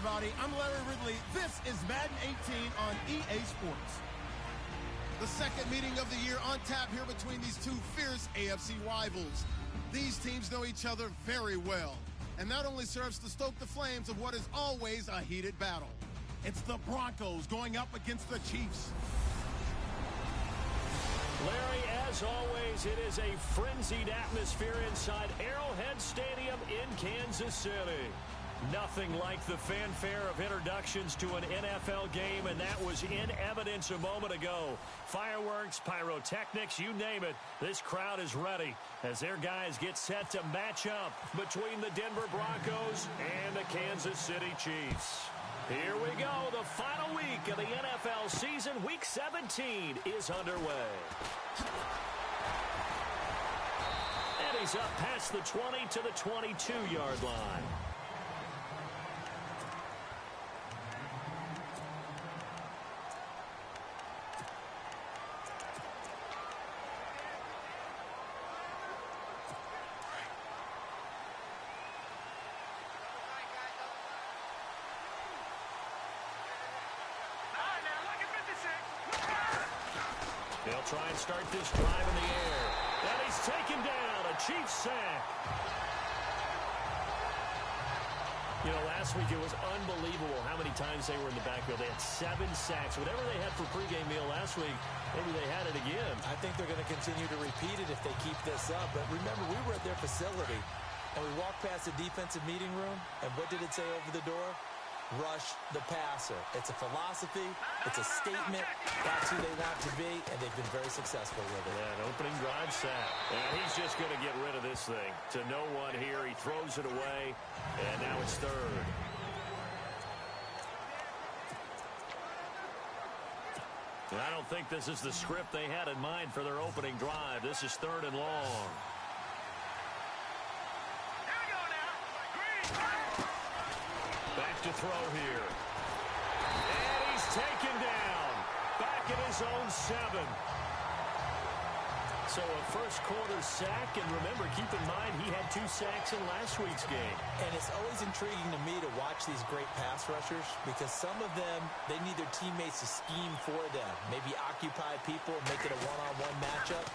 everybody. I'm Larry Ridley. This is Madden 18 on EA Sports. The second meeting of the year on tap here between these two fierce AFC rivals. These teams know each other very well, and that only serves to stoke the flames of what is always a heated battle. It's the Broncos going up against the Chiefs. Larry, as always, it is a frenzied atmosphere inside Arrowhead Stadium in Kansas City. Nothing like the fanfare of introductions to an NFL game, and that was in evidence a moment ago. Fireworks, pyrotechnics, you name it. This crowd is ready as their guys get set to match up between the Denver Broncos and the Kansas City Chiefs. Here we go. The final week of the NFL season, Week 17, is underway. And he's up past the 20 to the 22-yard line. They'll try and start this drive in the air. And he's taken down. A Chiefs sack. You know, last week it was unbelievable how many times they were in the backfield. They had 7 sacks. Whatever they had for pregame meal last week, maybe they had it again. I think they're going to continue to repeat it if they keep this up. But remember, we were at their facility, and we walked past the defensive meeting room, and what did it say over the door? Rush the passer. It's a philosophy. It's a statement. That's who they want to be, and they've been very successful with it. Yeah, an opening drive sack. And he's just going to get rid of this thing. To no one here. He throws it away, and now it's third. And I don't think this is the script they had in mind for their opening drive. This is third and long. Back to throw here. And he's taken down. Back at his own 7. So a first quarter sack. And remember, keep in mind, he had 2 sacks in last week's game. And it's always intriguing to me to watch these great pass rushers because some of them, they need their teammates to scheme for them. Maybe occupy people, make it a one-on-one matchup.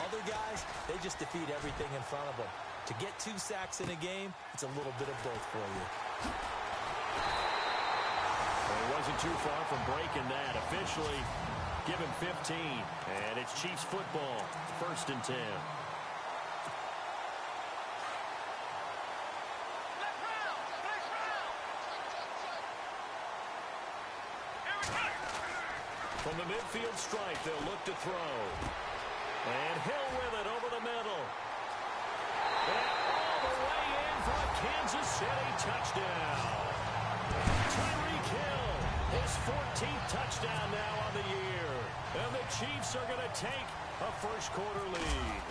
Other guys, they just defeat everything in front of them. To get 2 sacks in a game, it's a little bit of both for you. He wasn't too far from breaking that. Officially, give him 15. And it's Chiefs football, 1st and 10. From the midfield stripe, they'll look to throw. And Hill with it over the middle. And all the way in for a Kansas City touchdown. Tyreek Hill, his 14th touchdown now on the year. And the Chiefs are going to take a first quarter lead.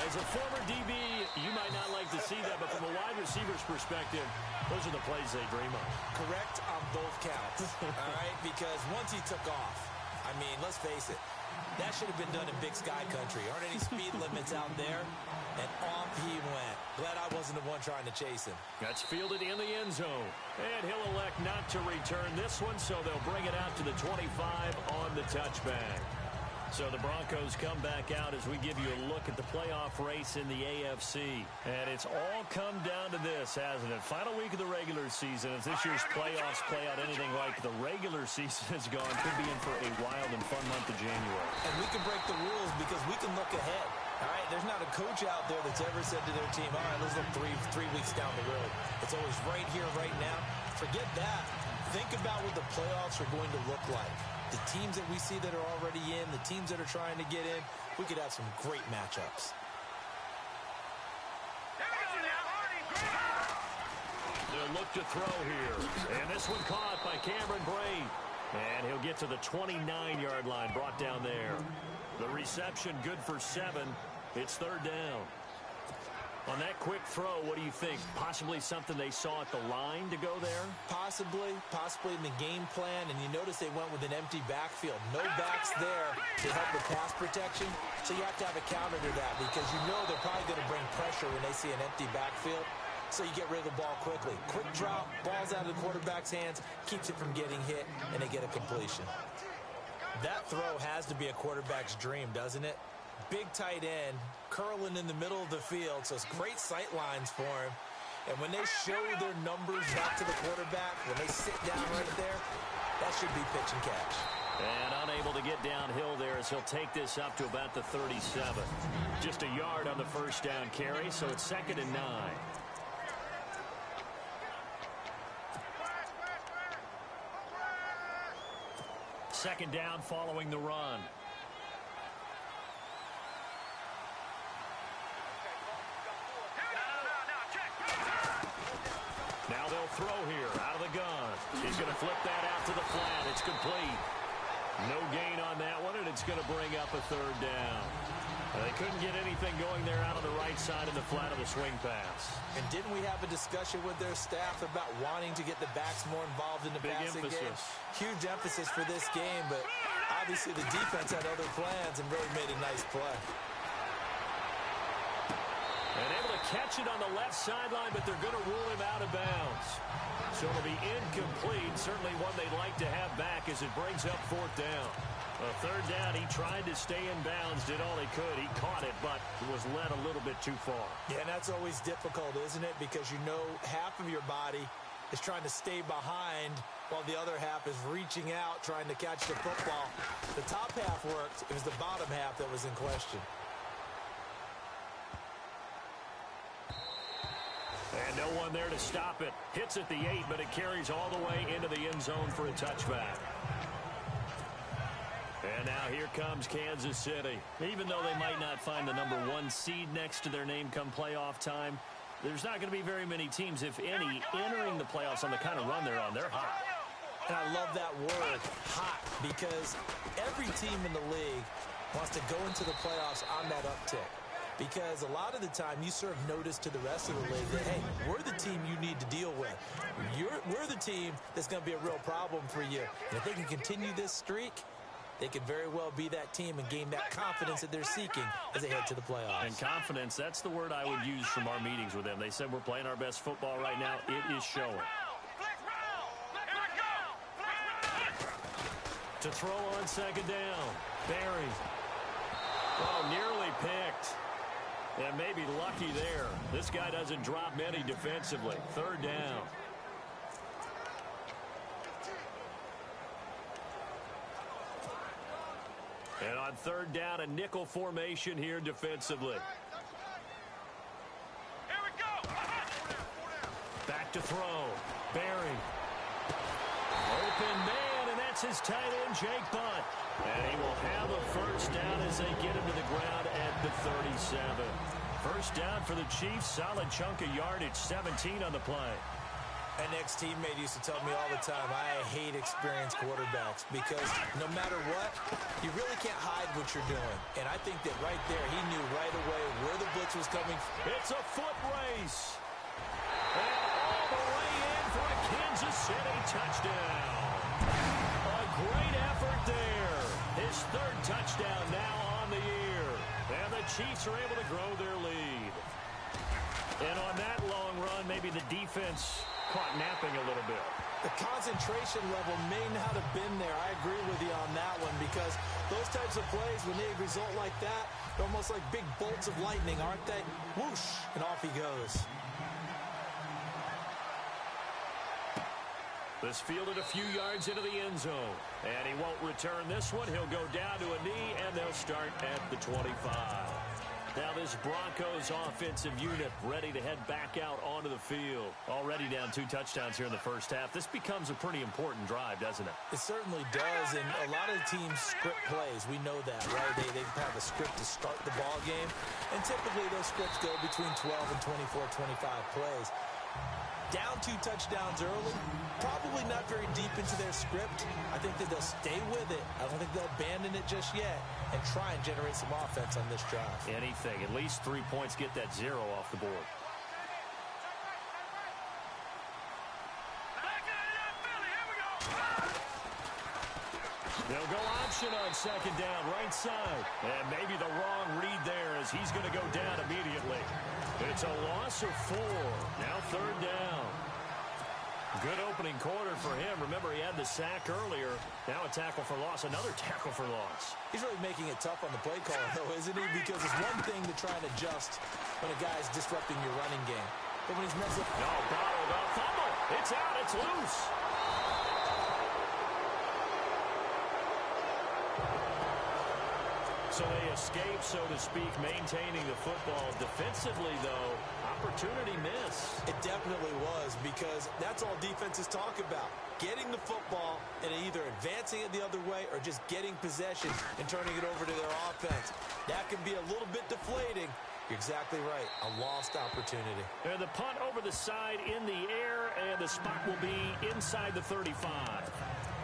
As a former DB, you might not like to see that, but from a wide receiver's perspective, those are the plays they dream of. Correct on both counts, all right? Because once he took off, I mean, let's face it, that should have been done in Big Sky Country. Aren't any speed limits out there? And off he went. Glad I wasn't the one trying to chase him. That's fielded in the end zone. And he'll elect not to return this one, so they'll bring it out to the 25 on the touchback. So the Broncos come back out as we give you a look at the playoff race in the AFC. And it's all come down to this, hasn't it? Final week of the regular season. If this year's playoffs play out anything like the regular season has gone, could be in for a wild and fun month of January. And we can break the rules because we can look ahead. All right, there's not a coach out there that's ever said to their team, all right, let's look three weeks down the road. It's always right here, right now. Forget that. Think about what the playoffs are going to look like. The teams that we see that are already in, the teams that are trying to get in, we could have some great matchups. They'll look to throw here. And this one caught by Cameron Brate. And he'll get to the 29-yard line, brought down there. The reception good for 7. It's third down. On that quick throw, what do you think? Possibly something they saw at the line to go there? Possibly in the game plan. And you notice they went with an empty backfield. No backs there to help with pass protection. So you have to have a counter to that because you know they're probably going to bring pressure when they see an empty backfield. so you get rid of the ball quickly. Quick drop, ball's out of the quarterback's hands, keeps it from getting hit, and they get a completion. That throw has to be a quarterback's dream, doesn't it? Big tight end, curling in the middle of the field, so it's great sight lines for him. And when they show their numbers back to the quarterback, when they sit down right there, that should be pitch and catch. And unable to get downhill there as he'll take this up to about the 37. Just a yard on the first down carry, so it's 2nd and 9. Second down following the run. Now they'll throw here out of the gun. He's going to flip that out to the flat. It's complete. No gain on that one, and it's going to bring up a 3rd down. They couldn't get anything going there out on the right side in the flat of the swing pass. And didn't we have a discussion with their staff about wanting to get the backs more involved in the passing game? Huge emphasis for this game, but obviously the defense had other plans and really made a nice play. And able to catch it on the left sideline, but they're going to rule him out of bounds. So it'll be incomplete. Certainly one they'd like to have back as it brings up 4th down. A 3rd down, he tried to stay in bounds, did all he could. He caught it, but was led a little bit too far. Yeah, and that's always difficult, isn't it? Because you know half of your body is trying to stay behind while the other half is reaching out, trying to catch the football. The top half worked. It was the bottom half that was in question. And no one there to stop it. Hits at the 8, but it carries all the way into the end zone for a touchback. And now here comes Kansas City. Even though they might not find the #1 seed next to their name come playoff time, there's not going to be very many teams, if any, entering the playoffs on the kind of run they're on. They're hot. And I love that word, hot, because every team in the league wants to go into the playoffs on that uptick. Because a lot of the time you serve notice to the rest of the league that, hey, we're the team you need to deal with. We're the team that's going to be a real problem for you. And if they can continue this streak, they could very well be that team and gain that confidence that they're seeking as they head to the playoffs. And confidence, that's the word I would use from our meetings with them. They said we're playing our best football right now. It is showing. To throw on 2nd down. Barry. Oh, nearly picked. And maybe lucky there. This guy doesn't drop many defensively. 3rd down. And on 3rd down, a nickel formation here defensively. Here we go. Back to throw. Barry. Open man, and that's his tight end, Jake Butt. And he will have a 1st down as they get him to the ground at the 37. 1st down for the Chiefs. Solid chunk of yardage, 17 on the play. An ex-teammate used to tell me all the time, I hate experienced quarterbacks because no matter what, you really can't hide what you're doing. And I think that right there, he knew right away where the blitz was coming. It's a foot race. And all the way in for a Kansas City touchdown. A great effort there. His 3rd touchdown now on the year. And the Chiefs are able to grow their lead. And on that long run, maybe the defense caught napping a little bit. The concentration level may not have been there. I agree with you on that one because those types of plays, when they result like that, they're almost like big bolts of lightning, aren't they? Whoosh, and off he goes. This fielded a few yards into the end zone. And he won't return this one. He'll go down to a knee, and they'll start at the 25. Now this Broncos offensive unit ready to head back out onto the field. Already down 2 touchdowns here in the first half. This becomes a pretty important drive, doesn't it? It certainly does, and a lot of the teams script plays. We know that, right? They have a script to start the ball game, and typically those scripts go between 12 and 24, 25 plays. Down 2 touchdowns early, probably not very deep into their script. I think that they'll stay with it. I don't think they'll abandon it just yet and try and generate some offense on this drive. Anything. At least 3 points, get that 0 off the board. They'll go option on second down, right side. And maybe the wrong read there as he's going to go down immediately. It's a loss of 4. Now third down. Good opening quarter for him. Remember, he had the sack earlier. Now a tackle for loss, another tackle for loss. He's really making it tough on the play caller, though, isn't he? Because it's one thing to try and adjust when a guy's disrupting your running game. But when he's messing up... No, bottled up. Fumble. It's out. It's loose. So they escape, so to speak, maintaining the football. Defensively, though, opportunity miss. It definitely was, because that's all defenses talk about. Getting the football and either advancing it the other way or just getting possession and turning it over to their offense. That can be a little bit deflating. You're exactly right. A lost opportunity. And the punt over the side in the air, and the spot will be inside the 35.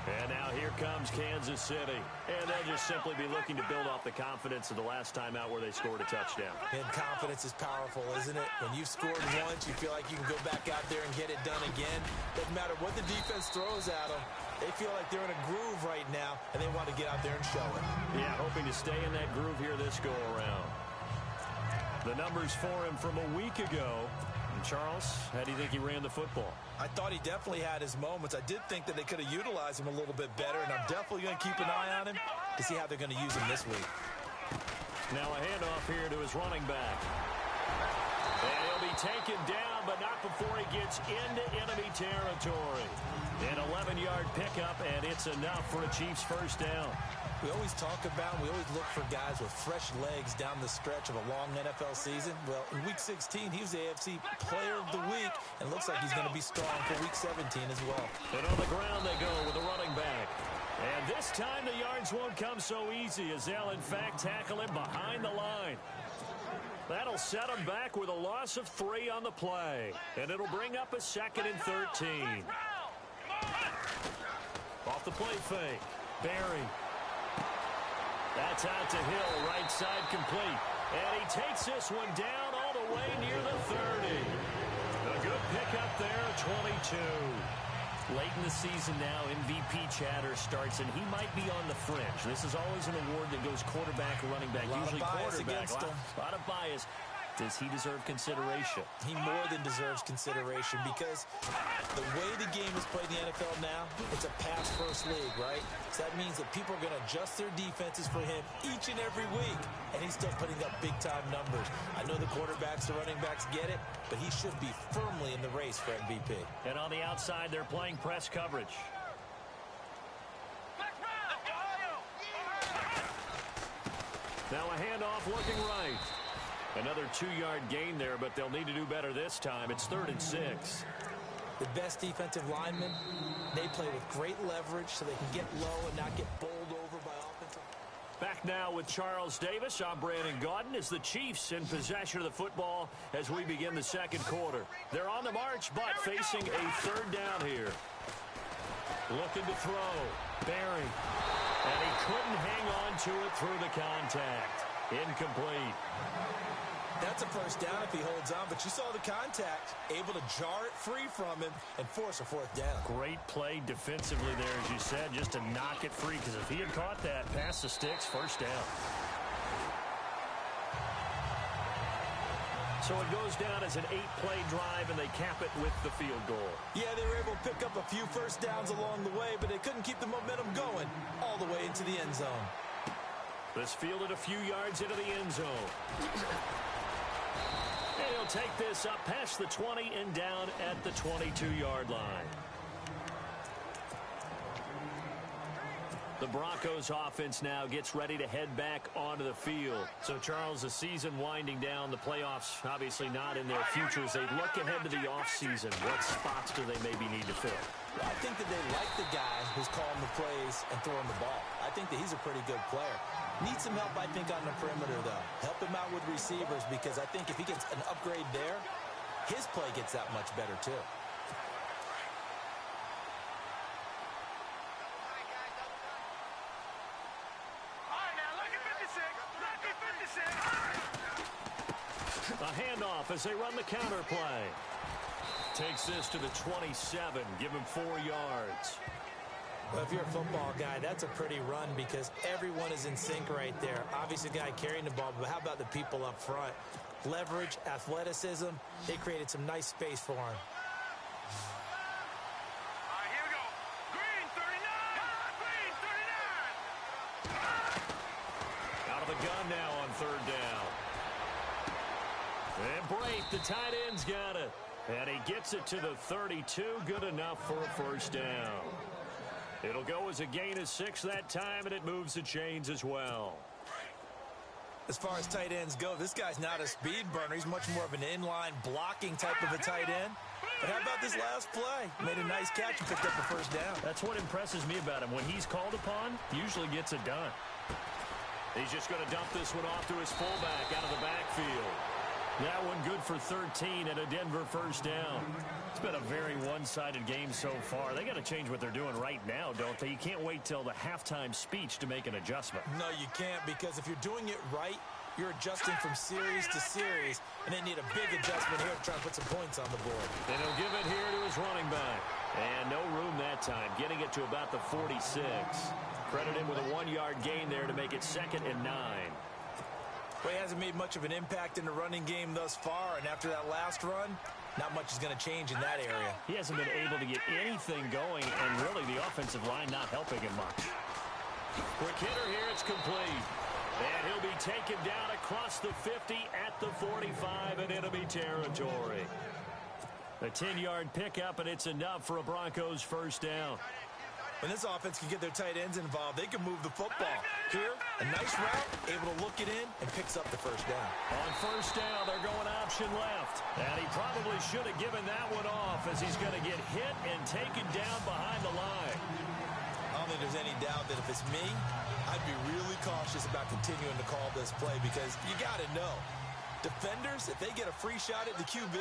And now here comes Kansas City. And they'll just simply be looking to build off the confidence of the last time out where they scored a touchdown. And confidence is powerful, isn't it? When you've scored once, you feel like you can go back out there and get it done again. Doesn't matter what the defense throws at them. They feel like they're in a groove right now, and they want to get out there and show it. Yeah, hoping to stay in that groove here this go-around. The numbers for him from a week ago. And Charles, how do you think he ran the football? I thought he definitely had his moments. I did think that they could have utilized him a little bit better, and I'm definitely going to keep an eye on him to see how they're going to use him this week. Now a handoff here to his running back. And he'll be taken down, but not before he gets into enemy territory. An 11-yard pickup, and it's enough for a Chiefs first down. We always talk about, we always look for guys with fresh legs down the stretch of a long NFL season. Well, in Week 16, he was the AFC Player of the Week, and looks like he's going to be strong for Week 17 as well. And on the ground they go with a running back. And this time the yards won't come so easy as they'll, in fact, tackle him behind the line. That'll set him back with a loss of 3 on the play. And it'll bring up a 2nd and 13. Off the play fake. Barry. That's out to Hill, right side complete. And he takes this one down all the way near the 30. A good pickup there, 22. Late in the season now, MVP chatter starts, and he might be on the fringe. This is always an award that goes quarterback or running back, usually quarterback. A lot of bias. Does he deserve consideration? He more than deserves consideration, because the way the game is played in the NFL now, it's a pass-first league, right? So that means that people are going to adjust their defenses for him each and every week, and he's still putting up big-time numbers. I know the quarterbacks, the running backs get it, but he should be firmly in the race for MVP. And on the outside, they're playing press coverage. Now a handoff looking right. Another 2-yard gain there, but they'll need to do better this time. It's 3rd and 6. The best defensive linemen, they play with great leverage so they can get low and not get bowled over by offensive. Back now with Charles Davis. I'm Brandon Gaudin as the Chiefs in possession of the football as we begin the second quarter. They're on the march, but facing a 3rd down here. Looking to throw. Barry. And he couldn't hang on to it through the contact. Incomplete. That's a first down if he holds on, but you saw the contact, able to jar it free from him and force a 4th down. Great play defensively there, as you said, just to knock it free, because if he had caught that, past the sticks, first down. So it goes down as an 8-play drive, and they cap it with the field goal. Yeah, they were able to pick up a few first downs along the way, but they couldn't keep the momentum going all the way into the end zone. This fielded a few yards into the end zone. And he'll take this up past the 20 and down at the 22-yard line. The Broncos offense now gets ready to head back onto the field. So, Charles, the season winding down, the playoffs obviously not in their future. As they look ahead to the offseason, what spots do they maybe need to fill? Well, I think that they like the guy who's calling the plays and throwing the ball. I think that he's a pretty good player. Needs some help, I think, on the perimeter, though. Help him out with receivers, because I think if he gets an upgrade there, his play gets that much better, too. A handoff as they run the counter play. Takes this to the 27. Give him 4 yards. Well, if you're a football guy, that's a pretty run because everyone is in sync right there. Obviously, the guy carrying the ball, but how about the people up front? Leverage, athleticism, they created some nice space for him. All right, here we go. Green 39. Green 39. Out of the gun now on third down. And Brate, the tight end's got it. And he gets it to the 32. Good enough for a first down. It'll go as a gain of 6 that time, and it moves the chains as well. As far as tight ends go, this guy's not a speed burner. He's much more of an inline blocking type of a tight end. But how about this last play? Made a nice catch and picked up a first down. That's what impresses me about him. When he's called upon, usually gets it done. He's just going to dump this one off to his fullback out of the backfield. That one good for 13 and a Denver first down. It's been a very one-sided game so far. They got to change what they're doing right now, don't they? You can't wait till the halftime speech to make an adjustment. No, you can't, because if you're doing it right, you're adjusting from series to series, and they need a big adjustment here to try and put some points on the board. And he'll give it here to his running back. And no room that time, getting it to about the 46. Credit him with a 1-yard gain there to make it 2nd and 9. Well, he hasn't made much of an impact in the running game thus far, and after that last run, not much is going to change in that area. He hasn't been able to get anything going, and really the offensive line not helping him much. Quick hitter here, it's complete. And he'll be taken down across the 50 at the 45 in enemy territory. A 10-yard pickup, and it's enough for a Broncos first down. When this offense can get their tight ends involved, they can move the football. Here, a nice route, able to look it in, and picks up the first down. On first down, they're going option left. And he probably should have given that one off as he's going to get hit and taken down behind the line. I don't think there's any doubt that if it's me, I'd be really cautious about continuing to call this play because you got to know, defenders, if they get a free shot at the QB,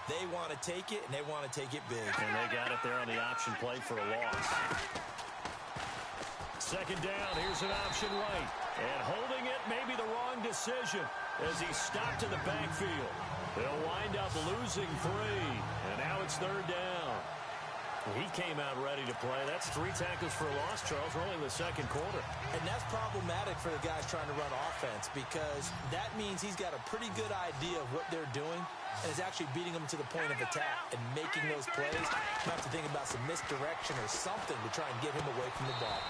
they want to take it, and they want to take it big. And they got it there on the option play for a loss. Second down, here's an option right. And holding it may be the wrong decision as he's stopped in the backfield. They'll wind up losing 3. And now it's third down. He came out ready to play. That's 3 tackles for a loss, Charles. We're only in the second quarter. And that's problematic for the guys trying to run offense because that means he's got a pretty good idea of what they're doing and is actually beating them to the point of attack and making those plays. You have to think about some misdirection or something to try and get him away from the ball.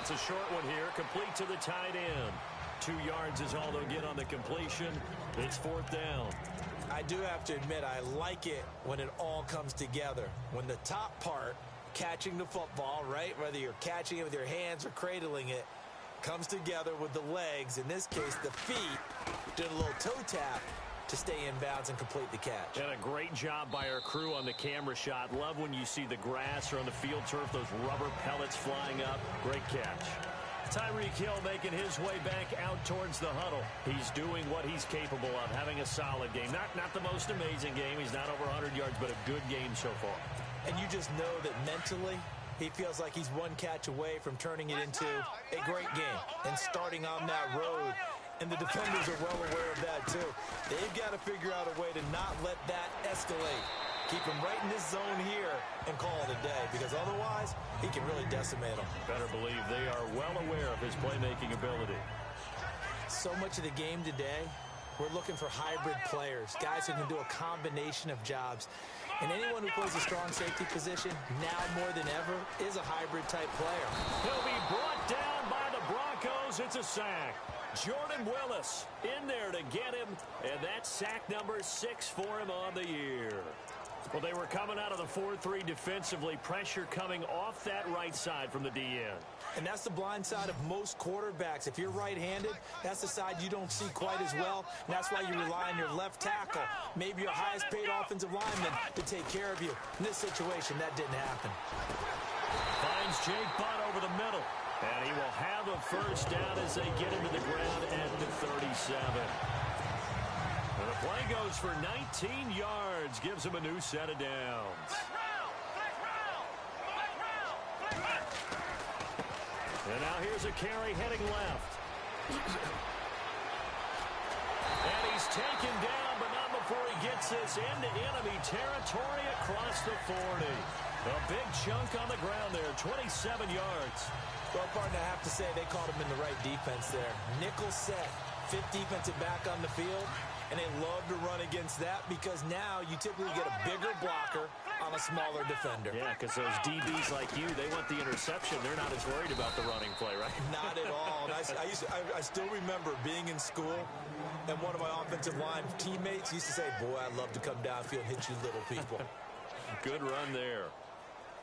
It's a short one here, complete to the tight end. 2 yards is all they'll get on the completion. It's 4th down. I do have to admit, I like it when it all comes together. When the top part, catching the football, right, whether you're catching it with your hands or cradling it, comes together with the legs, in this case the feet, doing a little toe tap to stay in bounds and complete the catch. And a great job by our crew on the camera shot. Love when you see the grass or on the field turf, those rubber pellets flying up. Great catch. Tyreek Hill making his way back out towards the huddle. He's doing what he's capable of, having a solid game. Not the most amazing game. He's not over 100 yards, but a good game so far. And you just know that mentally, he feels like he's one catch away from turning it into a great game and starting on that road. And the defenders are well aware of that, too. They've got to figure out a way to not let that escalate. Keep him right in this zone here and call it a day, because otherwise he can really decimate them. Better believe they are well aware of his playmaking ability. So much of the game today, we're looking for hybrid players, guys who can do a combination of jobs. And anyone who plays a strong safety position, now more than ever, is a hybrid type player. He'll be brought down by the Broncos. It's a sack. Jordan Willis in there to get him, and that's sack number 6 for him on the year. Well, they were coming out of the 4-3 defensively. Pressure coming off that right side from the DN. And that's the blind side of most quarterbacks. If you're right-handed, that's the side you don't see quite as well. And that's why you rely on your left tackle, maybe your highest-paid offensive lineman, to take care of you. In this situation, that didn't happen. Finds Jake Butt over the middle. And he will have a first down as they get him to the ground at the 37. And the play goes for 19 yards, gives him a new set of downs. And now here's a carry heading left. And he's taken down, but not before he gets this into enemy territory across the 40. A big chunk on the ground there, 27 yards. Well, partner, I have to say they caught him in the right defense there. Nickel set, fifth defensive back on the field, and they love to run against that because now you typically get a bigger blocker on a smaller defender. Yeah, because those DBs like you, they want the interception. They're not as worried about the running play, right? Not at all. And I still remember being in school, and one of my offensive line teammates used to say, boy, I'd love to come downfield and hit you little people. Good run there.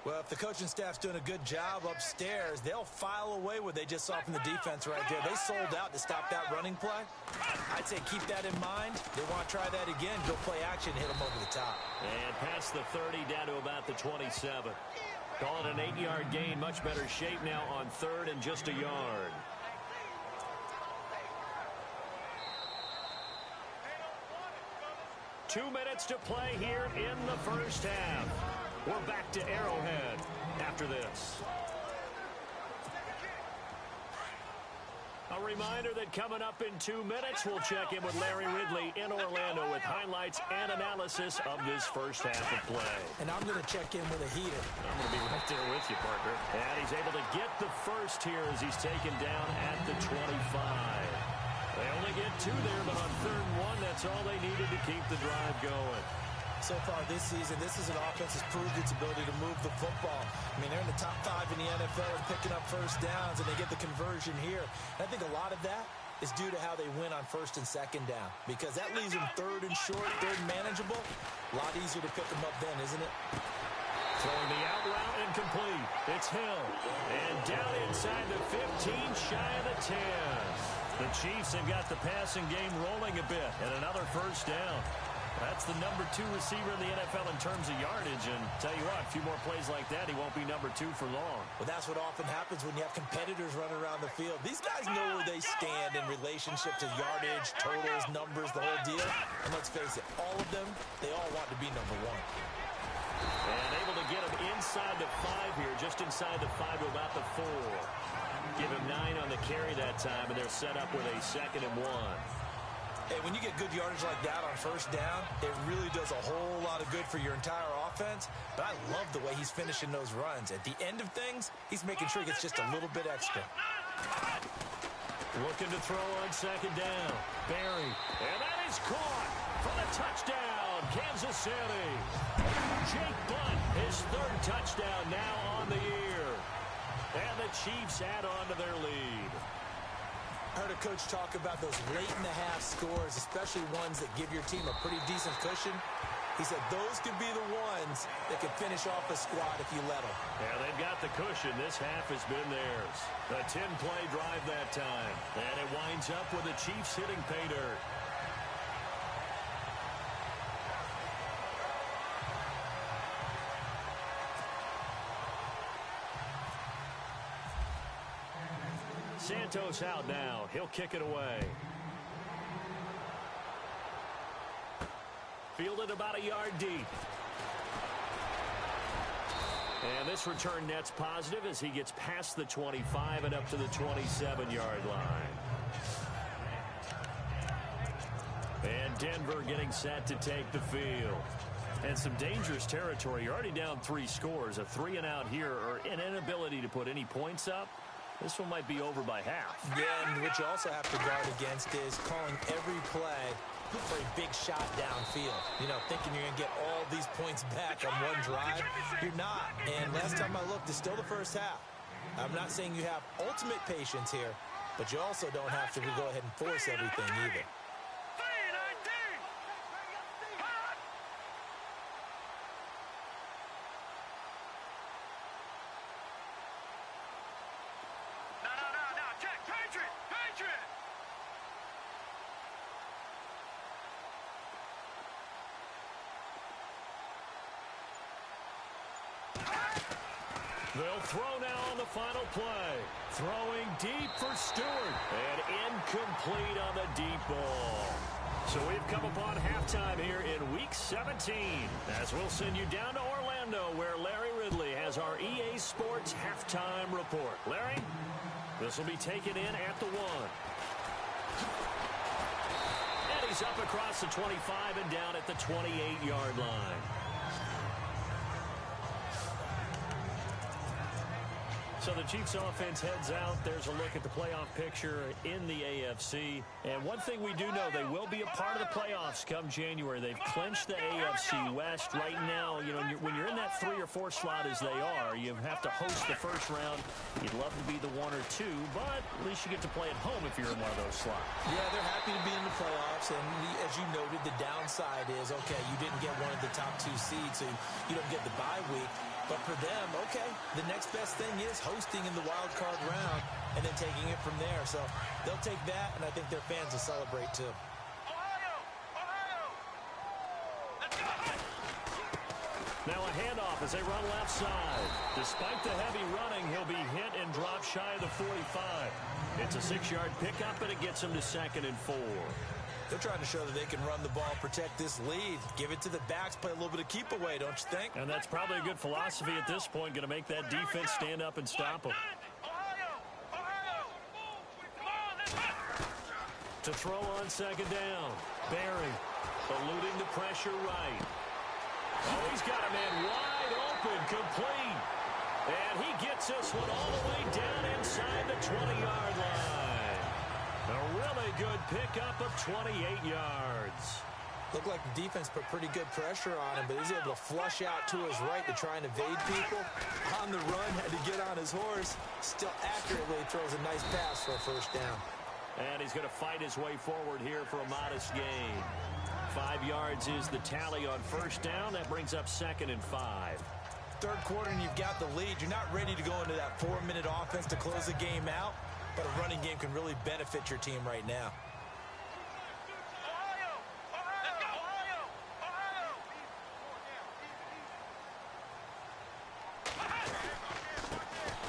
Well, if the coaching staff's doing a good job upstairs, they'll file away what they just saw from the defense right there. They sold out to stop that running play. I'd say keep that in mind. They want to try that again. Go play action, hit them over the top. And past the 30 down to about the 27. Call it an 8-yard gain. Much better shape now on third and just a yard. Two minutes to play here in the first half. We're back to Arrowhead after this. A reminder that coming up in 2 minutes, we'll check in with Larry Ridley in Orlando with highlights and analysis of this first half of play. And I'm going to check in with a heater. I'm going to be right there with you, partner. And he's able to get the first here as he's taken down at the 25. They only get 2 there, but on 3rd and 1, that's all they needed to keep the drive going. So far this season, this is an offense that's proved its ability to move the football. I mean, they're in the top 5 in the NFL and picking up first downs, and they get the conversion here. And I think a lot of that is due to how they win on 1st and 2nd down, because that leaves them 3rd and short, 3rd and manageable. A lot easier to pick them up then, isn't it? Throwing the out route incomplete. It's Hill. And down inside the 15, shy of the 10. The Chiefs have got the passing game rolling a bit, and another first down. That's the number 2 receiver in the NFL in terms of yardage. And tell you what, a few more plays like that, he won't be number 2 for long. Well, that's what often happens when you have competitors running around the field. These guys know where they stand in relationship to yardage, totals, numbers, the whole deal. And let's face it, all of them, they all want to be number 1. And able to get him inside the 5 here, just inside the 5 to about the 4. Give him 9 on the carry that time, and they're set up with a 2nd and 1. Hey, when you get good yardage like that on first down, it really does a whole lot of good for your entire offense. But I love the way he's finishing those runs. At the end of things, he's making sure he gets just a little bit extra. Looking to throw on 2nd down. Barry. And that is caught for the touchdown, Kansas City. Jake Butt, his 3rd touchdown now on the year. And the Chiefs add on to their lead. I heard a coach talk about those late-in-the-half scores, especially ones that give your team a pretty decent cushion. He said those could be the ones that could finish off a squad if you let them. Yeah, they've got the cushion. This half has been theirs. A 10-play drive that time. And it winds up with the Chiefs hitting pay dirt. Santos out now. He'll kick it away. Fielded about a yard deep. And this return net's positive as he gets past the 25 and up to the 27-yard line. And Denver getting set to take the field. And some dangerous territory. You're already down 3 scores. A 3-and-out here or an inability to put any points up. This one might be over by half. Yeah, and what you also have to guard against is calling every play for a big shot downfield. You know, thinking you're going to get all these points back on one drive. You're not. And last time I looked, it's still the first half. I'm not saying you have ultimate patience here, but you also don't have to go ahead and force everything either. They'll throw now on the final play. Throwing deep for Stewart. And incomplete on the deep ball. So we've come upon halftime here in Week 17. As we'll send you down to Orlando where Larry Ridley has our EA Sports halftime report. Larry, this will be taken in at the 1. And He's up across the 25 and down at the 28-yard line. So the Chiefs offense heads out. There's a look at the playoff picture in the AFC. And one thing we do know, they will be a part of the playoffs come January. They've clinched the AFC West right now. You know, when you're in that 3 or 4 slot as they are, you have to host the first round. You'd love to be the 1 or 2, but at least you get to play at home if you're in one of those slots. Yeah, they're happy to be in the playoffs. And as you noted, the downside is, okay, you didn't get one of the top 2 seeds, so you don't get the bye week. But for them, okay, the next best thing is hosting in the wild card round and then taking it from there. So they'll take that, and I think their fans will celebrate too. Now a handoff as they run left side. Despite the heavy running, he'll be hit and drop shy of the 45. It's a 6-yard pickup, and it gets him to 2nd and 4. They're trying to show that they can run the ball, protect this lead, give it to the backs, play a little bit of keep away, don't you think? And that's probably a good philosophy at this point, going to make that defense stand up and stop them. To throw on 2nd down. Barry eluding the pressure right. Oh, he's got a man wide open, complete. And he gets this one all the way down inside the 20-yard line. A really good pickup of 28 yards. Looked like the defense put pretty good pressure on him, but he's able to flush out to his right to try and evade people. On the run, had to get on his horse. Still accurately throws a nice pass for a first down. And he's going to fight his way forward here for a modest gain. 5 yards is the tally on first down. That brings up 2nd and 5. Third quarter and you've got the lead. You're not ready to go into that 4-minute offense to close the game out. But a running game can really benefit your team right now.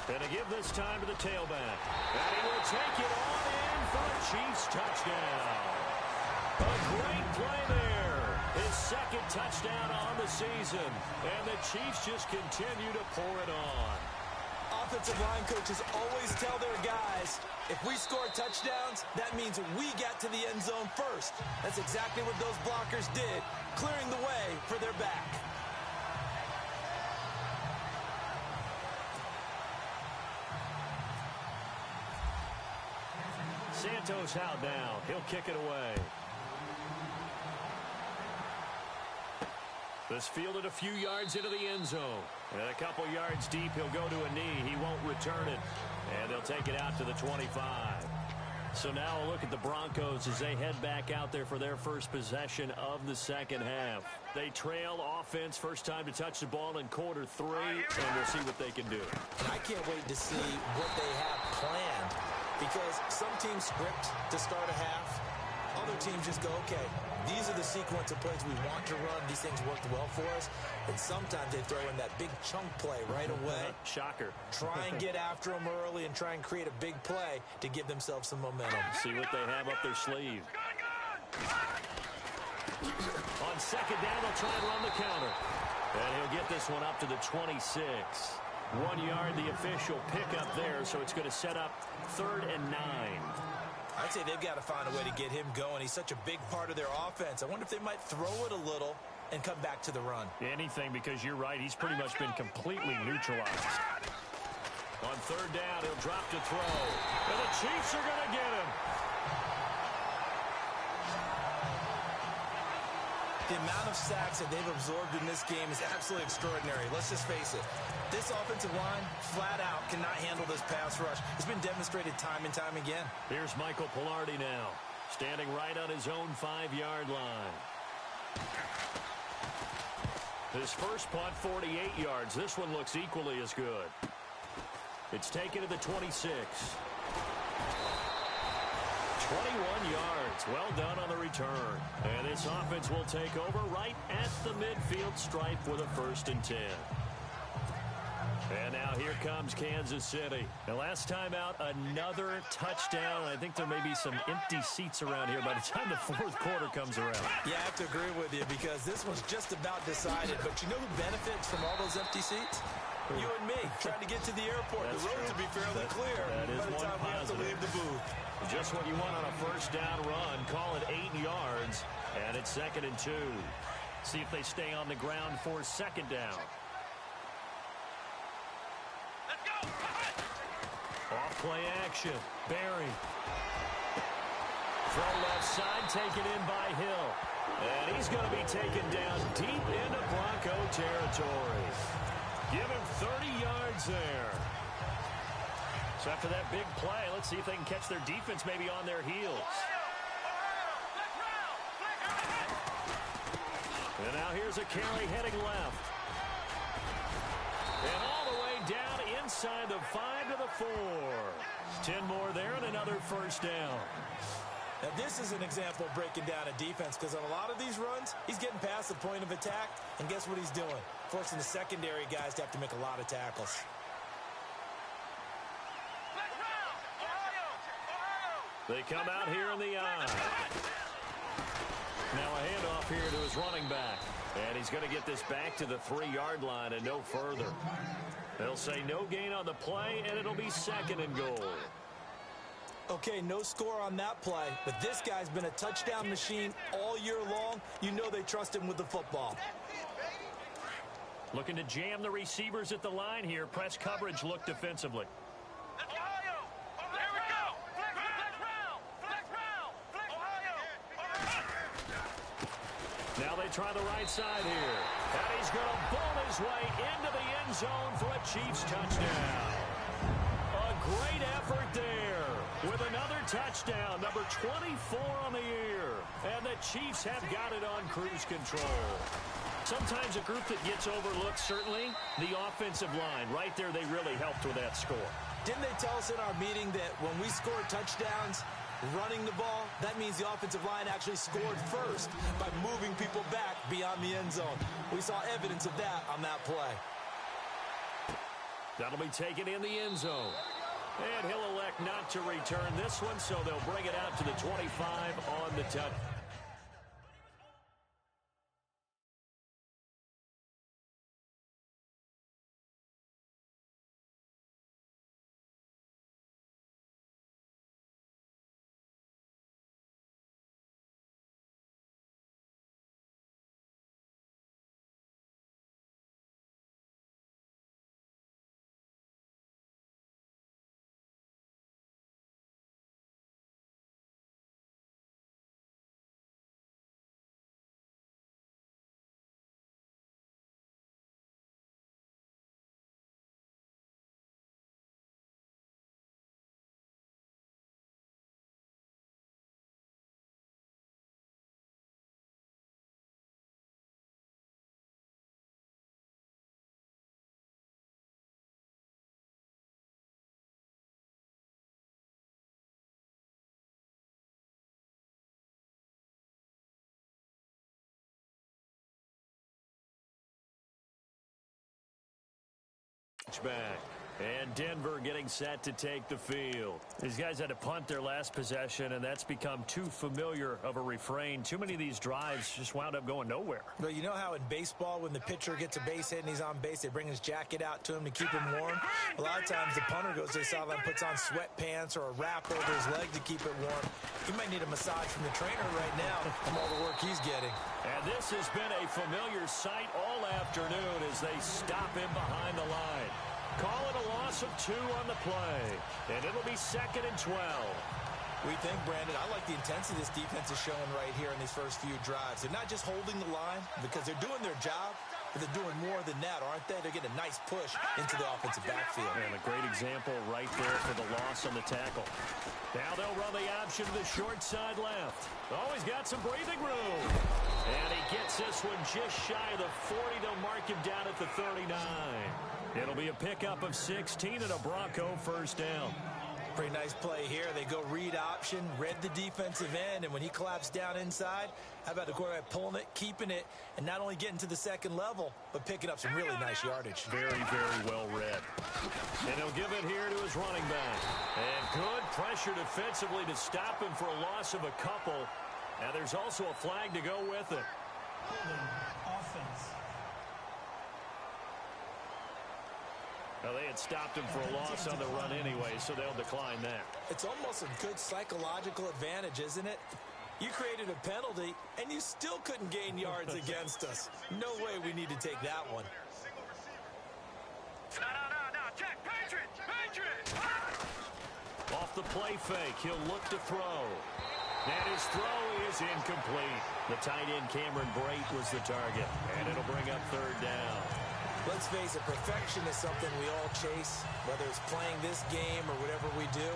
Gonna give this time to the tailback. And he will take it on in for a Chiefs touchdown. A great play there. His 2nd touchdown on the season. And the Chiefs just continue to pour it on. Offensive line coaches always tell their guys, if we score touchdowns, that means we got to the end zone first. That's exactly what those blockers did, clearing the way for their back. Santos out now. He'll kick it away. This fielded a few yards into the end zone. And a couple yards deep, he'll go to a knee. He won't return it. And they'll take it out to the 25. So now a look at the Broncos as they head back out there for their first possession of the second half. They trail offense, first time to touch the ball in quarter 3, and we'll see what they can do. And I can't wait to see what they have planned, because some teams script to start a half. Other teams just go, okay, these are the sequence of plays we want to run. These things worked well for us. And sometimes they throw in that big chunk play right away. Shocker. Try and get after them early and try and create a big play to give themselves some momentum. See what they have up their sleeve. On 2nd down, they'll try and run the counter. And he'll get this one up to the 26. 1 yard, the official pickup there, so it's going to set up 3rd and 9. I'd say they've got to find a way to get him going. He's such a big part of their offense. I wonder if they might throw it a little and come back to the run. Anything, because you're right. He's pretty much been completely neutralized. On 3rd down, he'll drop to throw. And the Chiefs are going to get him. The amount of sacks that they've absorbed in this game is absolutely extraordinary. Let's just face it. This offensive line, flat out, cannot handle this pass rush. It's been demonstrated time and time again. Here's Michael Pilardi now, standing right on his own 5-yard line. His first punt, 48 yards. This one looks equally as good. It's taken to the 26. 21 yards. Well done on the return. And this offense will take over right at the midfield stripe with a 1st and 10. And now here comes Kansas City. The last time out, another touchdown. I think there may be some empty seats around here by the time the fourth quarter comes around. Yeah, I have to agree with you because this one's just about decided. But you know who benefits from all those empty seats? You and me, trying to get to the airport. The roads will be fairly clear that is by the time we have to leave the booth. Just what you want on a first down run. Call it 8 yards, and it's 2nd and 2. See if they stay on the ground for 2nd down. Off play action. Barry. From left side, taken in by Hill. And he's going to be taken down deep into Bronco territory. Give him 30 yards there. So after that big play, let's see if they can catch their defense maybe on their heels. And now here's a carry heading left. And all the way down inside the 5 to the 4. 10 more there and another first down. Now this is an example of breaking down a defense because on a lot of these runs, he's getting past the point of attack, and guess what he's doing? Forcing the secondary guys to have to make a lot of tackles. They come out here in the eye. Now a handoff here to his running back. And he's going to get this back to the 3-yard line and no further. They'll say no gain on the play, and it'll be 2nd and goal. Okay, no score on that play, but this guy's been a touchdown machine all year long. You know they trust him with the football. Looking to jam the receivers at the line here. Press coverage look defensively. Now they try the right side here. And he's going to ball his way into the end zone for a Chiefs touchdown. A great effort there with another touchdown, number 24 on the year. And the Chiefs have got it on cruise control. Sometimes a group that gets overlooked, certainly, the offensive line. Right there, they really helped with that score. Didn't they tell us in our meeting that when we score touchdowns, running the ball, that means the offensive line actually scored first by moving people back beyond the end zone. We saw evidence of that on that play. That'll be taken in the end zone. And he'll elect not to return this one, so they'll bring it out to the 25 on the touch. Back. And Denver getting set to take the field. These guys had to punt their last possession, and that's become too familiar of a refrain. Too many of these drives just wound up going nowhere. But you know how in baseball, when the pitcher gets a base hit and he's on base, they bring his jacket out to him to keep him warm? A lot of times the punter goes to the sideline, puts on sweatpants or a wrap over his leg to keep it warm. He might need a massage from the trainer right now from all the work he's getting. And this has been a familiar sight all afternoon as they stop him behind the line. Call it a loss of 2 on the play, and it'll be 2nd and 12. We think, Brandon, I like the intensity this defense is showing right here in these first few drives. They're not just holding the line because they're doing their job, but they're doing more than that, aren't they? They're getting a nice push into the offensive backfield. And a great example right there for the loss on the tackle. Now they'll run the option to the short side left. Oh, he's got some breathing room. And he gets this one just shy of the 40. They'll mark him down at the 39. It'll be a pickup of 16 and a Bronco first down. Pretty nice play here. They go read option, read the defensive end, and when he collapsed down inside, how about the quarterback pulling it, keeping it, and not only getting to the second level, but picking up some really nice yardage. Very, very well read. And he'll give it here to his running back. And good pressure defensively to stop him for a loss of a couple. And there's also a flag to go with it. Offense. Well, they had stopped him for a loss on the run anyway, so they'll decline that. It's almost a good psychological advantage, isn't it? You created a penalty, and you still couldn't gain yards against us. No way we need to take that one. No. Check. Patriot. Off the play fake, he'll look to throw. And his throw is incomplete. The tight end, Cameron Brate, was the target. And it'll bring up third down. Let's face it, perfection is something we all chase, whether it's playing this game or whatever we do.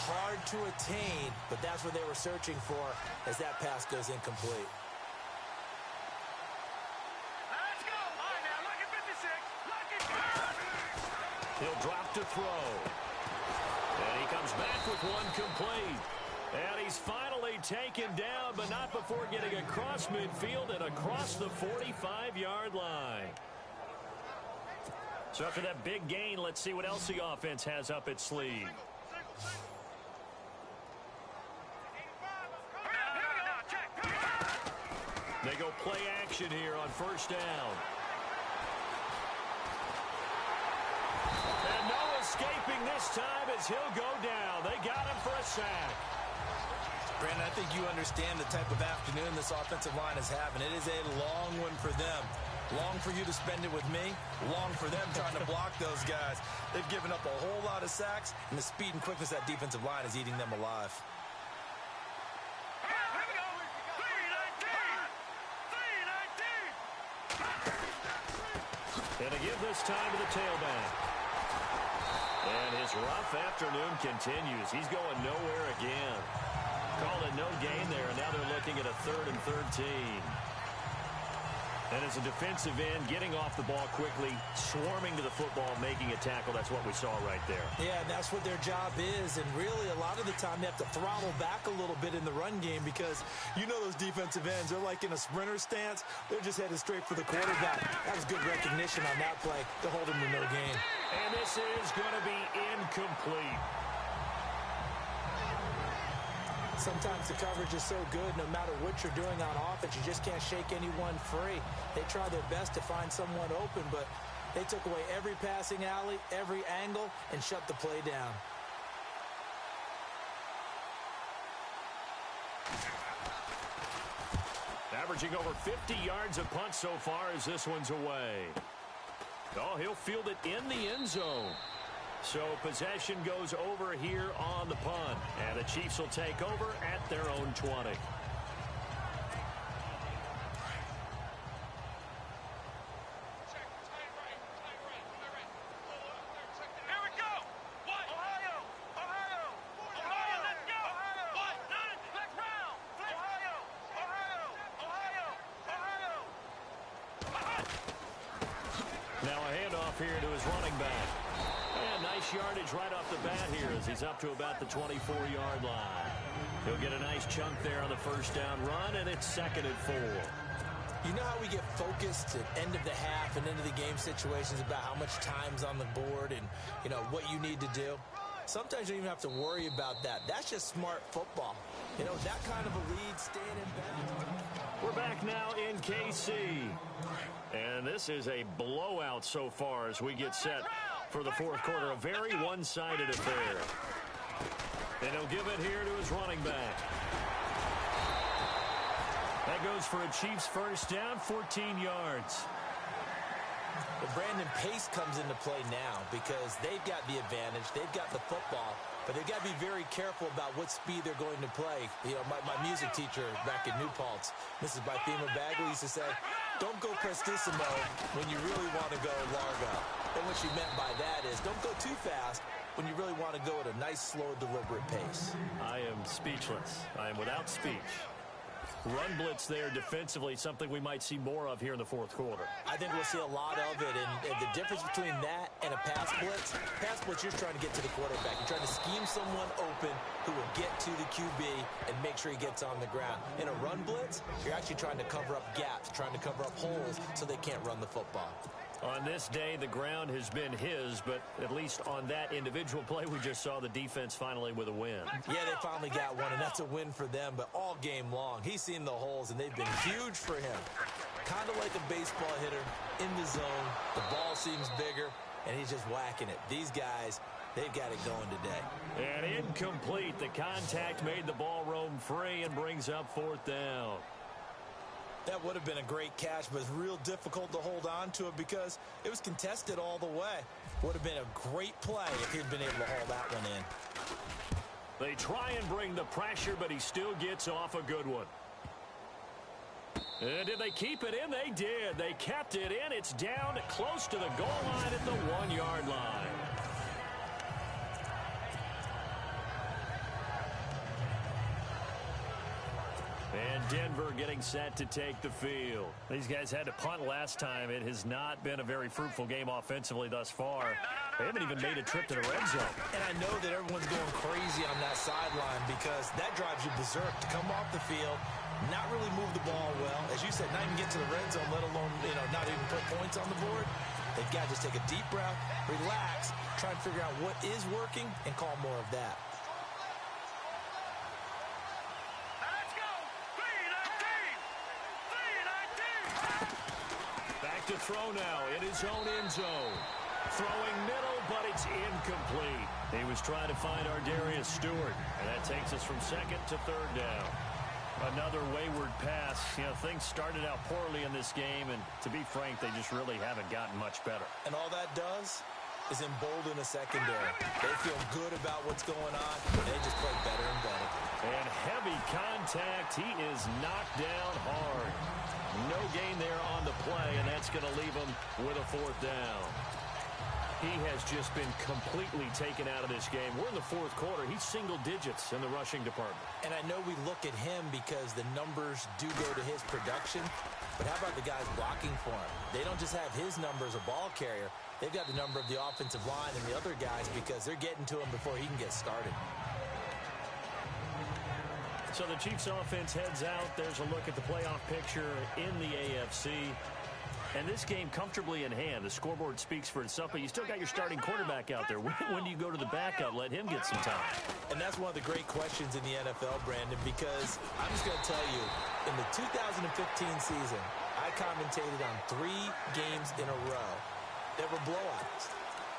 Hard to attain, but that's what they were searching for as that pass goes incomplete. Let's go. All right, now, look at 56. He'll drop to throw. And he comes back with one complete. And he's finally taken down, but not before getting across midfield and across the 45-yard line. So after that big gain, let's see what else the offense has up its sleeve. They go play action here on first down. And no escaping this time as he'll go down. They got him for a sack. Brandon, I think you understand the type of afternoon this offensive line is having. It is a long one for them. Long for you to spend it with me. Long for them trying to block those guys. They've given up a whole lot of sacks, and the speed and quickness of that defensive line is eating them alive. Here we go. 319. And a give this time to the tailback. And his rough afternoon continues. He's going nowhere again. Called a no gain there, and now they're looking at a 3rd and 13. And as a defensive end, getting off the ball quickly, swarming to the football, making a tackle, that's what we saw right there. Yeah, and that's what their job is. And really, a lot of the time, they have to throttle back a little bit in the run game because you know those defensive ends, they're like in a sprinter stance. They're just headed straight for the quarterback. That was good recognition on that play to hold him to no gain. And this is going to be incomplete. Sometimes the coverage is so good, no matter what you're doing on offense, you just can't shake anyone free. They try their best to find someone open, but they took away every passing alley, every angle, and shut the play down. Averaging over 50 yards a punt so far as this one's away. Oh, he'll field it in the end zone. So possession goes over here on the punt. And the Chiefs will take over at their own 20. Here to his running back. And nice yardage right off the bat here as he's up to about the 24-yard line. He'll get a nice chunk there on the first down run, and it's 2nd and 4. You know how we get focused at end of the half and into the game situations about how much time's on the board and, you know, what you need to do? Sometimes you don't even have to worry about that. That's just smart football. You know, that kind of a lead, staying in bed. We're back now in KC. And this is a blowout so far as we get set for the 4th quarter. A very one-sided affair. And he'll give it here to his running back. That goes for a Chiefs first down, 14 yards. Well, Brandon, pace comes into play now because they've got the advantage. They've got the football. But they've got to be very careful about what speed they're going to play. You know, my music teacher back in New Paltz, Mrs. Bythema Bagley, used to say, don't go prestissimo when you really want to go largo. And what she meant by that is don't go too fast when you really want to go at a nice, slow, deliberate pace. I am speechless. I am without speech. Run blitz there defensively, something we might see more of here in the fourth quarter. I think we'll see a lot of it, and the difference between that and a pass blitz, you're trying to get to the quarterback. You're trying to scheme someone open who will get to the QB and make sure he gets on the ground. In a run blitz, you're actually trying to cover up gaps, trying to cover up holes so they can't run the football. On this day, the ground has been his, but at least on that individual play, we just saw the defense finally with a win. Yeah, they finally got one, and that's a win for them, but all game long, he's seen the holes, and they've been huge for him. Kind of like a baseball hitter in the zone. The ball seems bigger, and he's just whacking it. These guys, they've got it going today. And incomplete. The contact made the ball roam free and brings up fourth down. That would have been a great catch, but it's real difficult to hold on to it because it was contested all the way. Would have been a great play if he'd been able to haul that one in. They try and bring the pressure, but he still gets off a good one. And did they keep it in? They did. They kept it in. It's down close to the goal line at the 1-yard line. And Denver getting set to take the field. These guys had to punt last time. It has not been a very fruitful game offensively thus far. They haven't even made a trip to the red zone. And I know that everyone's going crazy on that sideline because that drives you berserk to come off the field, not really move the ball well. As you said, not even get to the red zone, let alone, not even put points on the board. They've got to just take a deep breath, relax, try and figure out what is working, and call more of that. To throw now in his own end zone. Throwing middle, but it's incomplete. He was trying to find Ardarius Stewart, and that takes us from second to third down. Another wayward pass. Things started out poorly in this game, and to be frank, they just really haven't gotten much better. And all that does is embolden a secondary. They feel good about what's going on, and they just play better and better. And heavy contact. He is knocked down hard. No gain there on the play, and that's going to leave him with a fourth down. He has just been completely taken out of this game. We're in the fourth quarter. He's single digits in the rushing department. And I know we look at him because the numbers do go to his production, but how about the guys blocking for him? They don't just have his number as a ball carrier. They've got the number of the offensive line and the other guys because they're getting to him before he can get started. So the Chiefs offense heads out. There's a look at the playoff picture in the AFC. And this game comfortably in hand. The scoreboard speaks for itself, but you still got your starting quarterback out there. When do you go to the backup? Let him get some time. And that's one of the great questions in the NFL, Brandon, because I'm just going to tell you, in the 2015 season, I commentated on 3 games in a row that were blowouts.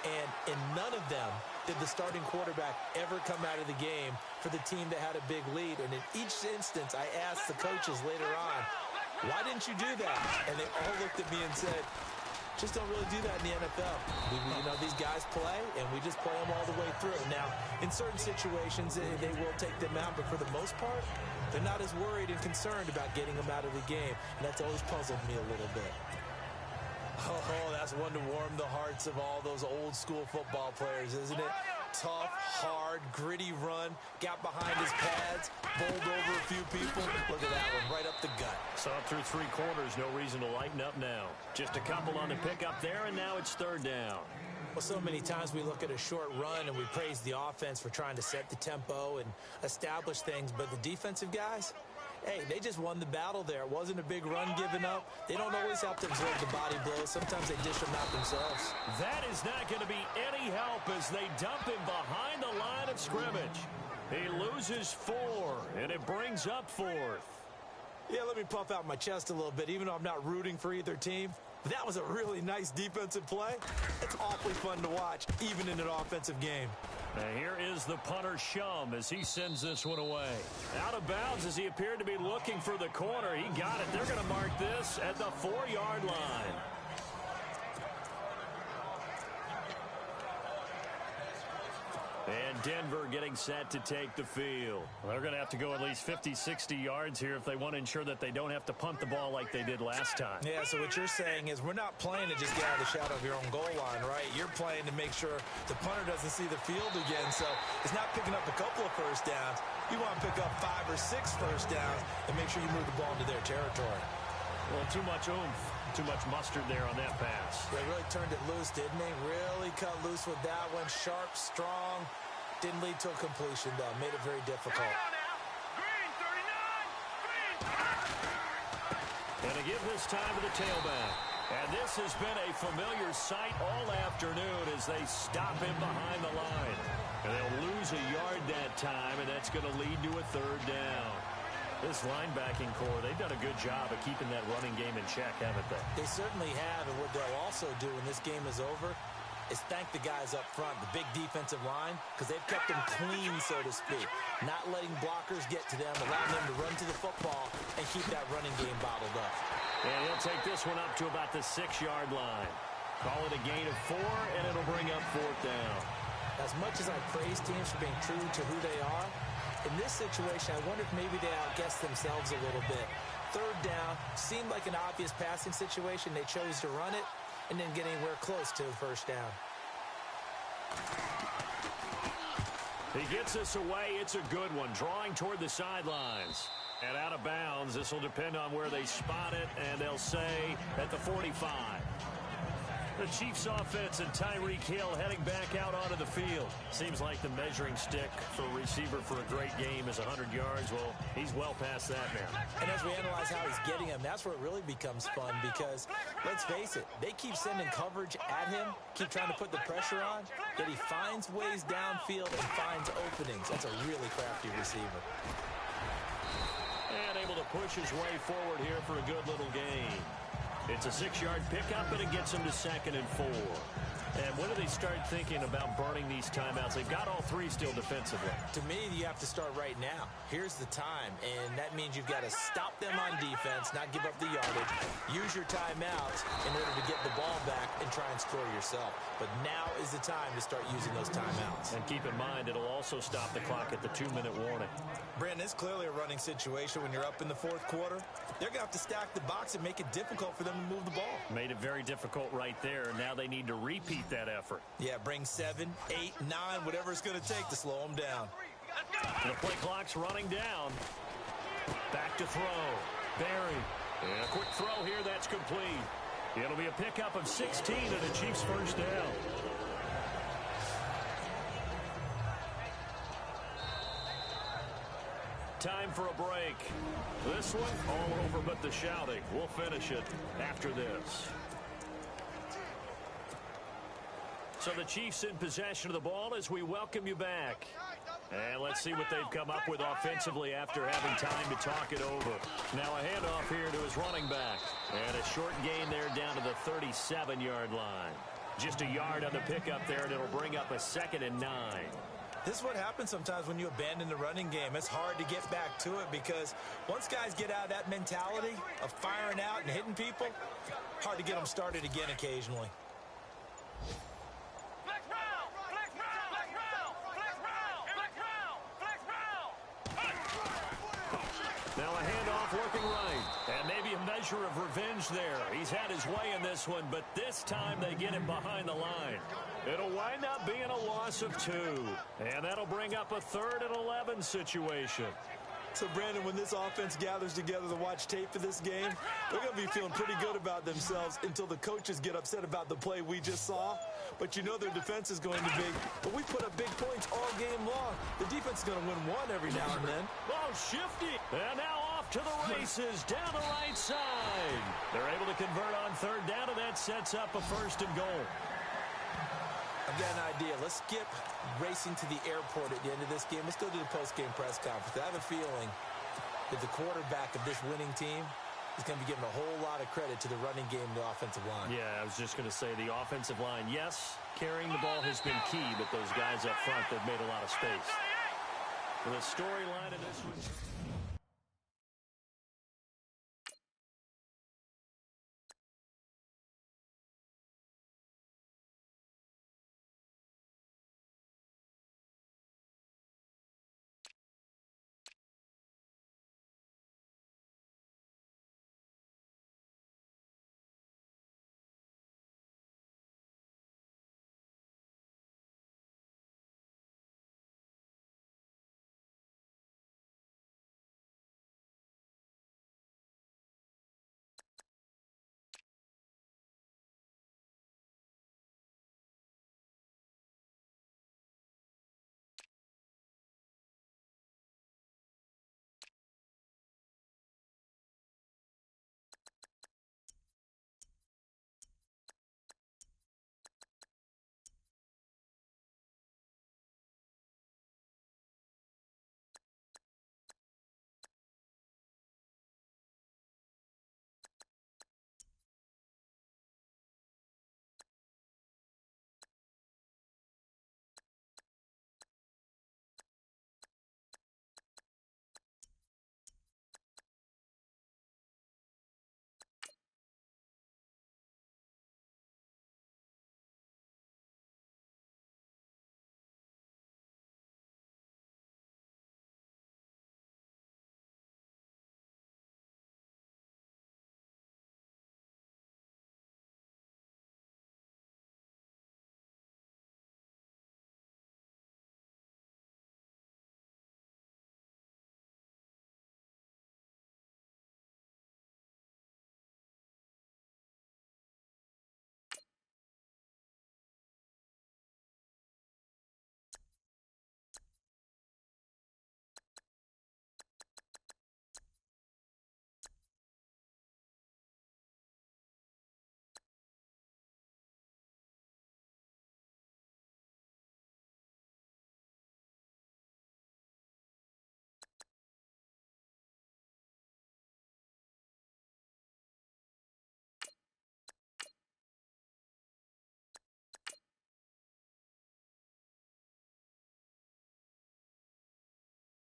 And in none of them did the starting quarterback ever come out of the game for the team that had a big lead. And in each instance, I asked the coaches later on, why didn't you do that? And they all looked at me and said, just don't really do that in the NFL. These guys play, and we just play them all the way through. Now, in certain situations, they will take them out, but for the most part, they're not as worried and concerned about getting them out of the game. And that's always puzzled me a little bit. Oh, that's one to warm the hearts of all those old school football players, isn't it? Tough, hard, gritty run, got behind his pads, bowled over a few people. Look at that one, right up the gut. So up through 3 quarters, no reason to lighten up now. Just a couple on the pickup there, and now it's third down. Well, so many times we look at a short run and we praise the offense for trying to set the tempo and establish things, but the defensive guys, hey, they just won the battle there. It wasn't a big run given up. They don't always have to absorb the body blows. Sometimes they dish them out themselves. That is not going to be any help as they dump him behind the line of scrimmage. He loses 4, and it brings up 4th. Yeah, let me puff out my chest a little bit, even though I'm not rooting for either team. That was a really nice defensive play. It's awfully fun to watch, even in an offensive game. Now here is the punter, Shum, as he sends this one away. Out of bounds as he appeared to be looking for the corner. He got it. They're going to mark this at the 4-yard line. And Denver getting set to take the field. Well, they're going to have to go at least 50, 60 yards here if they want to ensure that they don't have to punt the ball like they did last time. Yeah, so what you're saying is we're not playing to just get out of the shadow of your own goal line, right? You're playing to make sure the punter doesn't see the field again. So it's not picking up a couple of first downs. You want to pick up 5 or 6 first downs and make sure you move the ball into their territory. Well, too much oomph, too much mustard there on that pass. They really turned it loose, didn't they? Really cut loose with that one. Sharp, strong. Didn't lead to a completion, though. Made it very difficult. Green 39. Green. And to give this time to the tailback. And this has been a familiar sight all afternoon as they stop him behind the line. And they'll lose a yard that time, and that's going to lead to a third down. This linebacking core, they've done a good job of keeping that running game in check, haven't they? They certainly have, and what they'll also do when this game is over is thank the guys up front, the big defensive line, because they've kept them clean, so to speak. Not letting blockers get to them, allowing them to run to the football and keep that running game bottled up. And he'll take this one up to about the 6-yard line. Call it a gain of 4, and it'll bring up 4th down. As much as I praise teams for being true to who they are, in this situation, I wonder if maybe they outguessed themselves a little bit. Third down seemed like an obvious passing situation. They chose to run it and didn't get anywhere close to the first down. He gets us away. It's a good one. Drawing toward the sidelines. And out of bounds. This will depend on where they spot it. And they'll say at the 45. The Chiefs offense and Tyreek Hill heading back out onto the field. Seems like the measuring stick for a receiver for a great game is 100 yards. Well, he's well past that now. And as we analyze how he's getting him, that's where it really becomes fun because, let's face it, they keep sending coverage at him, keep trying to put the pressure on, yet he finds ways downfield and finds openings. That's a really crafty receiver. And able to push his way forward here for a good little gain. It's a 6-yard pickup, and it gets them to 2nd and 4. And when do they start thinking about burning these timeouts? They've got all 3 still defensively. To me, you have to start right now. Here's the time, and that means you've got to stop them on defense, not give up the yardage, use your timeouts in order to get the ball back and try and score yourself. But now is the time to start using those timeouts. And keep in mind, it'll also stop the clock at the 2-minute warning. Brandon, it's clearly a running situation when you're up in the 4th quarter. They're going to have to stack the box and make it difficult for them to move the ball. Made it very difficult right there. Now they need to repeat that effort. Yeah, bring 7, 8, 9, whatever it's going to take to slow them down. The play clock's running down. Back to throw. Barry. And a quick throw here. That's complete. It'll be a pickup of 16 and a Chiefs first down. Time for a break. This one all over but the shouting. We'll finish it after this. So the Chiefs in possession of the ball as we welcome you back. And let's see what they've come up with offensively after having time to talk it over. Now a handoff here to his running back. And a short gain there down to the 37-yard line. Just a yard on the pickup there, and it'll bring up a 2nd and 9. This is what happens sometimes when you abandon the running game. It's hard to get back to it because once guys get out of that mentality of firing out and hitting people, hard to get them started again occasionally. Now a handoff working right. And maybe a measure of revenge there. He's had his way in this one, but this time they get him behind the line. It'll wind up being a loss of 2. And that'll bring up a 3rd and 11 situation. So, Brandon, when this offense gathers together to watch tape of this game, they're going to be feeling pretty good about themselves until the coaches get upset about the play we just saw. But you know their defense is going to be, but we put up big points all game long. The defense is going to win one every now and then. Ball shifty. And now off to the races down the right side. They're able to convert on 3rd down, and that sets up a 1st and goal. I've got an idea. Let's skip racing to the airport at the end of this game. Let's go to the post-game press conference. I have a feeling that the quarterback of this winning team is going to be giving a whole lot of credit to the running game and the offensive line. Yeah, I was just going to say the offensive line, yes, carrying the ball has been key, but those guys up front, they've made a lot of space. The storyline of this one.